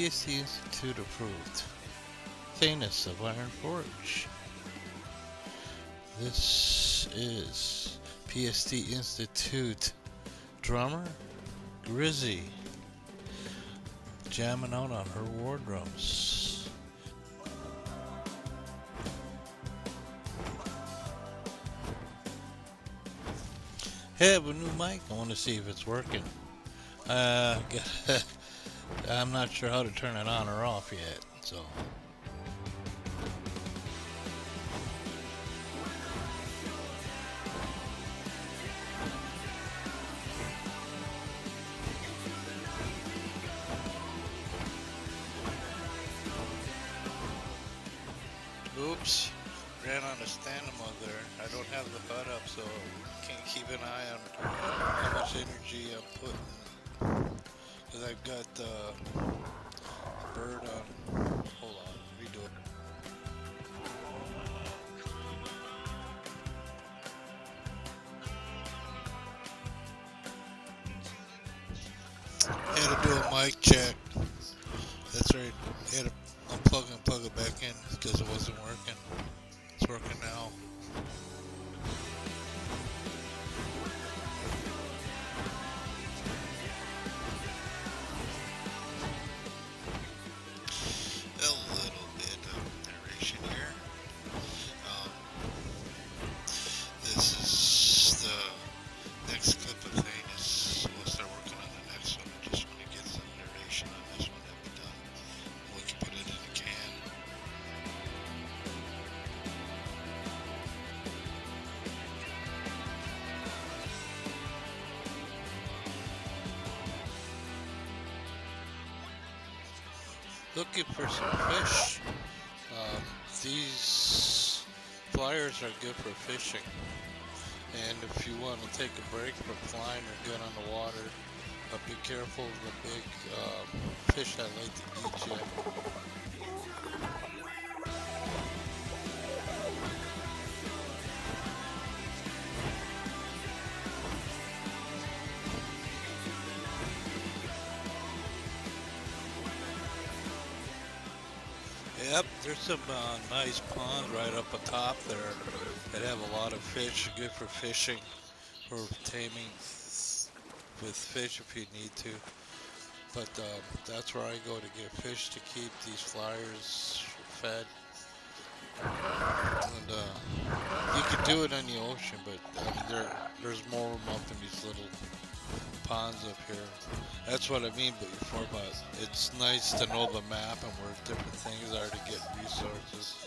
PSD Institute approved. Thanus of Iron Forge. This is PSD Institute drummer Grizzy jamming out on her war drums. Hey, I have a new mic. I want to see if it's working. I'm not sure how to turn it on or off yet, so. Oops, ran on a stand there. I don't have the HUD up, so can't keep an eye on how much energy I'm putting. Because I've got the bird on. Hold on, redo it. Had to do a mic check. That's right. Had to unplug and plug it back in because it wasn't working. It's working now. A little bit of narration here. This is the next clip of Thanus. We'll start working on the next one. I just want to get some narration on this one that we've done. We can put it in a can. Looking for some fish. These flyers are good for fishing. And if you want to take a break from flying or get on the water, but be careful of the big fish that like to eat you. Yep, there's some nice ponds right up atop there that have a lot of fish, good for fishing or taming with fish if you need to. But that's where I go to get fish to keep these flyers fed. And you can do it in the ocean, but I mean, there's more of them up in these little ponds up here. That's what I mean before, but it's nice to know the map and where different things are to get resources.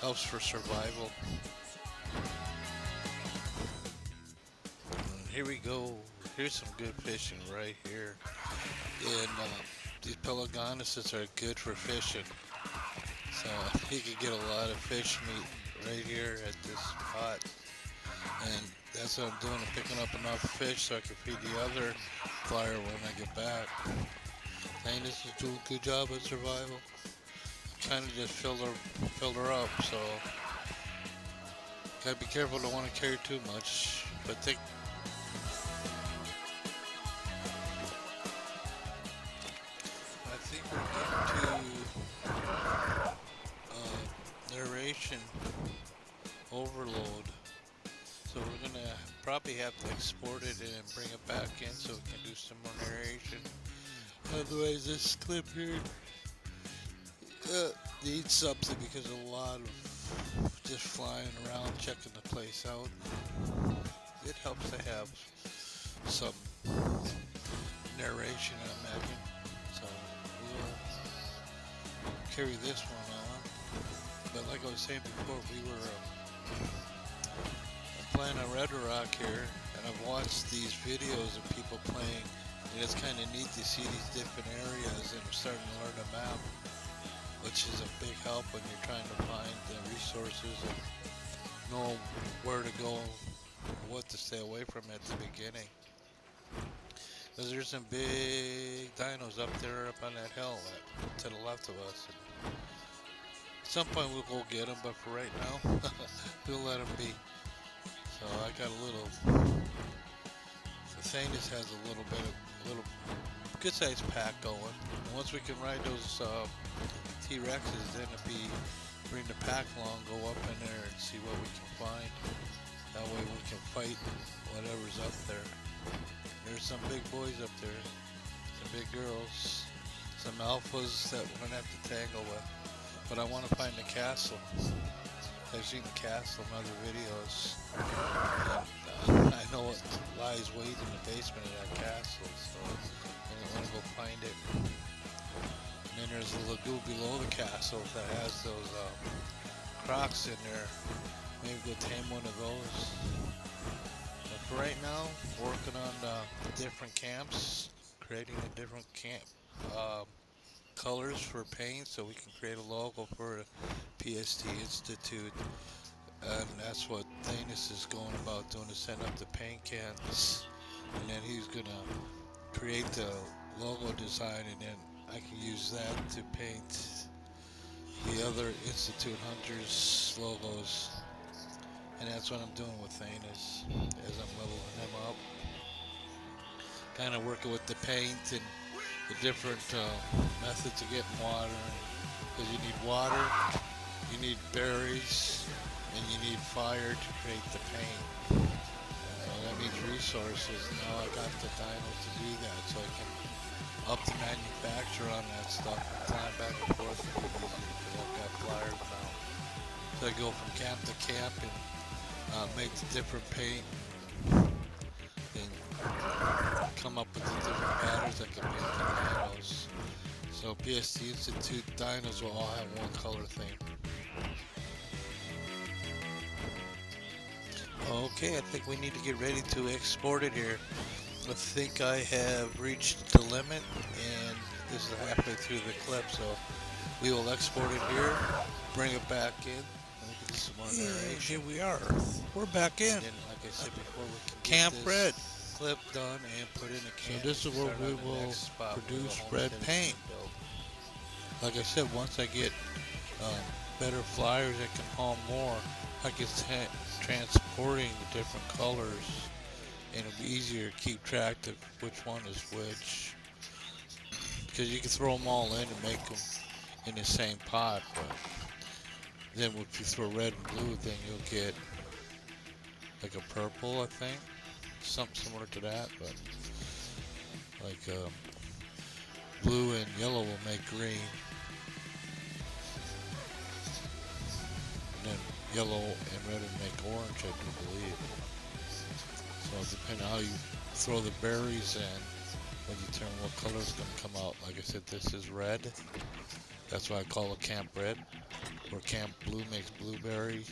Helps for survival. And here we go. Here's some good fishing right here. And these pelagonuses are good for fishing. So you can get a lot of fish meat right here at this spot. And that's what I'm doing, I'm picking up enough fish so I can feed the other flyer when I get back. Thanus is doing a good job at survival. Kind of just filled her up, so gotta be careful, don't want to carry too much. But I think we're getting to narration overload. So we're gonna probably have to export it and bring it back in so we can do some more narration. Otherwise, this clip here needs something because a lot of just flying around checking the place out. It helps to have some narration, I imagine. So we'll carry this one on. But like I was saying before, we were playing on Red Rock here, and I've watched these videos of people playing, and it's kind of neat to see these different areas, and I'm starting to learn a map, which is a big help when you're trying to find the resources and know where to go, what to stay away from at the beginning. Because there's some big dinos up there up on that hill to the left of us. And at some point we'll go get them, but for right now, we'll let them be. So I got a little, Thanus has a little good sized pack going. And once we can ride those T-Rexes, then it'd be bring the pack along, go up in there and see what we can find. That way we can fight whatever's up there. There's some big boys up there, some big girls, some alphas that we're gonna have to tangle with. But I want to find the castle. I've seen the castle in other videos, and I know what lies waiting in the basement of that castle, so I want to go find it. And then there's a lagoon below the castle that has those crocs in there. Maybe go tame one of those. But for right now, working on different camps, creating a different camp colors for paint so we can create a logo for PST Institute. And that's what Thanus is going about doing, is setting up the paint cans, and then he's gonna create the logo design, and then I can use that to paint the other Institute Hunters logos. And that's what I'm doing with Thanus as I'm leveling him up, kind of working with the paint and the different methods of getting water, because you need water, you need berries, and you need fire to create the paint. That means resources. Now I got the dinos to do that, so I can up the manufacture on that stuff and climb back and forth a bit easier, because I've got flyers now. So I go from camp to camp and make the different paint and come up with the different patterns I can paint the dinos. So PST Institute dinos will all have one color theme. Okay, I think we need to get ready to export it here. I think I have reached the limit, and this is halfway through the clip, so we will export it here, bring it back in, and we can do some more narration. Here we are. We're back in. And then, like I said before, we can Camp get Red. this clip done and put in a can. So this is where we will produce red paint. Like I said, once I get better flyers that can haul more, I can transporting the different colors, and it'll be easier to keep track of which one is which, because you can throw them all in and make them in the same pot, but then if you throw red and blue, then you'll get like a purple, I think, something similar to that, but like blue and yellow will make green, and then yellow and red will make orange, I do believe. So depending on how you throw the berries in, will determine what color is going to come out. Like I said, this is red. That's why I call it Camp Red. Where Camp Blue makes blueberry,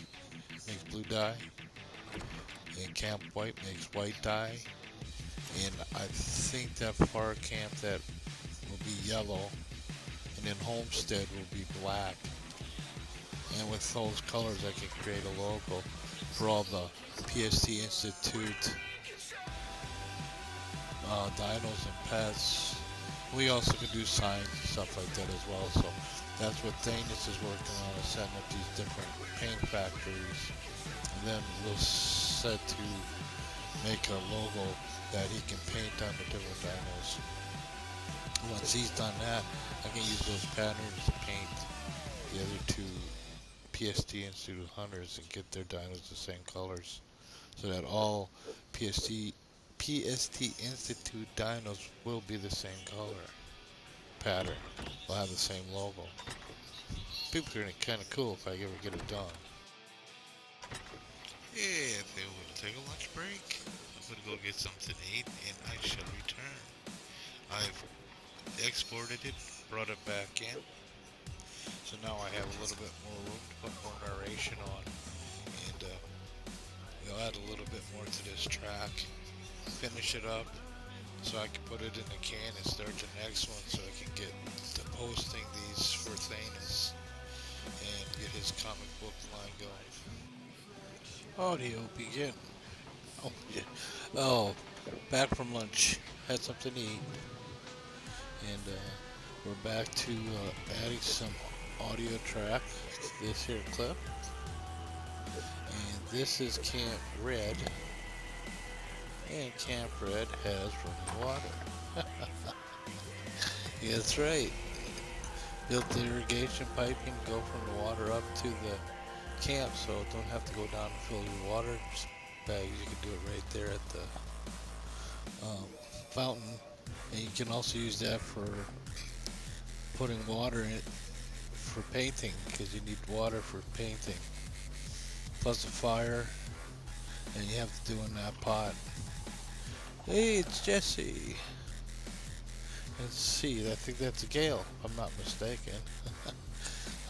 makes blue dye. And Camp White makes white dye. And I think that far camp that will be yellow. And then Homestead will be black. And with those colors, I can create a logo for all the PST Institute dinos and pets. We also can do signs and stuff like that as well. So that's what Thanus is working on, is setting up these different paint factories. And then we'll set to make a logo that he can paint on the different dinos. Once he's done that, I can use those patterns to paint the other two PST Institute hunters and get their dinos the same colors, so that all PST Institute dinos will be the same color pattern. They'll have the same logo. People are gonna kind of cool if I ever get it done. Yeah, they will take a lunch break. I'm gonna go get something to eat, and I shall return. I've exported it, brought it back in. So now I have a little bit more room to put more narration on, and we'll add a little bit more to this track, finish it up, so I can put it in the can and start the next one, so I can get to posting these for Thanus and get his comic book line going. Audio begin. Oh, yeah. Oh, back from lunch, had something to eat, and we're back to adding some audio track, this here clip, and this is Camp Red, and Camp Red has running water. Yeah, that's right. Built the irrigation piping, go from the water up to the camp, so don't have to go down and fill your water bags. You can do it right there at the fountain, and you can also use that for putting water in it for painting, because you need water for painting. Plus a fire, and you have to do in that pot. Hey, it's Jesse. Let's see, I think that's a Gale, if I'm not mistaken.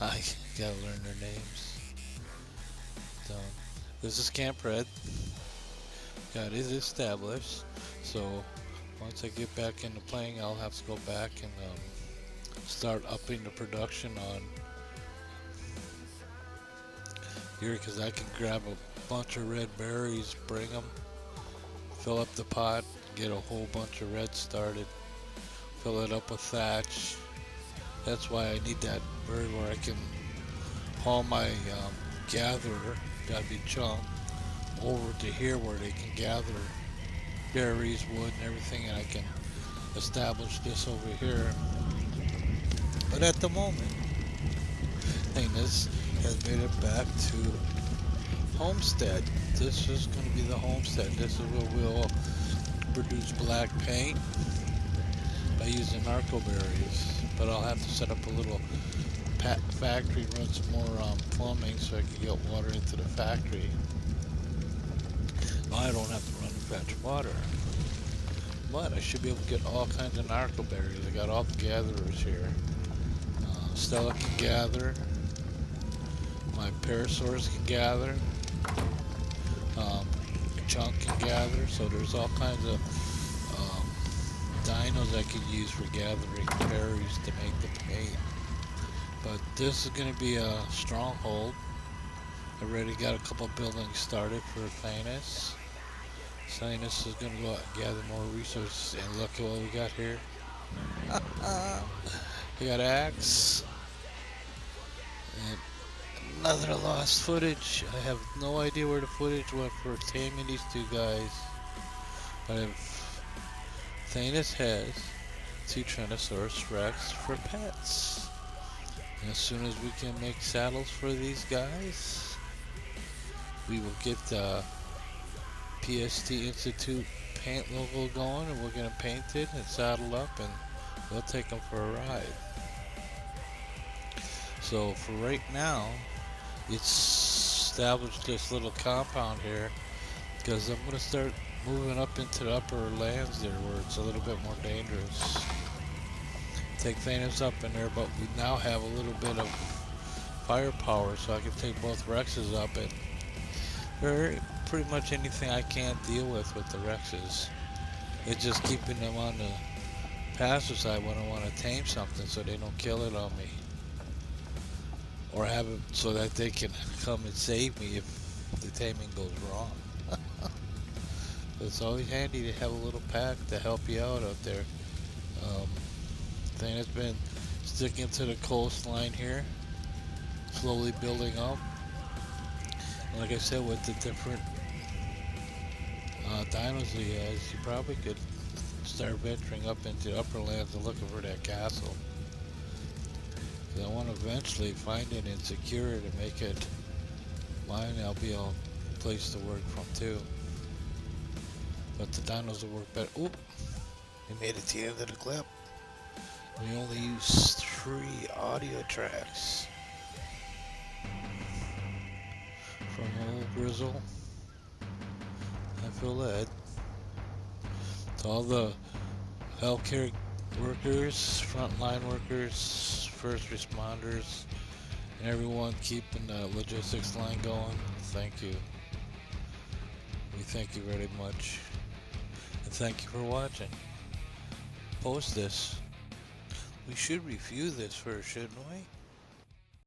I gotta learn their names. So, this is Camp Red. Got it established. So, once I get back into playing, I'll have to go back and start upping the production on here, because I can grab a bunch of red berries, bring them, fill up the pot, get a whole bunch of red started, fill it up with thatch. That's why I need that bird where I can haul my gatherer, that'd be Chunk, over to here where they can gather berries, wood, and everything, and I can establish this over here. But at the moment, Thanus has made it back to Homestead. This is going to be the homestead. This is where we'll produce black paint by using narco berries. But I'll have to set up a little factory, run some more plumbing so I can get water into the factory. I don't have to run and fetch water. But I should be able to get all kinds of narco berries. I got all the gatherers here. Stella can gather. My parasaurs can gather. Chunk can gather. So there's all kinds of dinos I could use for gathering berries to make the paint. But this is going to be a stronghold. I already got a couple buildings started for Thanus. Thanus is going to go out and gather more resources. And look at what we got here. We got axe. And another lost footage. I have no idea where the footage went for taming these two guys. But Thanus has two Tyrannosaurus Rex for pets. And as soon as we can make saddles for these guys, we will get the PST Institute paint logo going, and we're going to paint it and saddle up, and we'll take them for a ride. So for right now, it's established this little compound here, because I'm going to start moving up into the upper lands there where it's a little bit more dangerous. Take Thanus up in there, but we now have a little bit of firepower, so I can take both Rexes up, and pretty much anything I can't deal with the Rexes. It's just keeping them on the passive side when I want to tame something so they don't kill it on me. Or have it so that they can come and save me if the taming goes wrong. It's always handy to have a little pack to help you out there. Thing has been sticking to the coastline here, slowly building up. Like I said, with the different dinos he has, you probably could start venturing up into the upper lands and looking for that castle. I want to eventually find it and secure it and make it mine. I'll be a place to work from too. But the dinos will work better. Oop! We made it to the end of the clip. We only used 3 audio tracks from Old Grizzle. I feel that. To all the healthcare workers, frontline workers, first responders, and everyone keeping the logistics line going, thank you. We thank you very much. And thank you for watching. Post this. We should review this first, shouldn't we?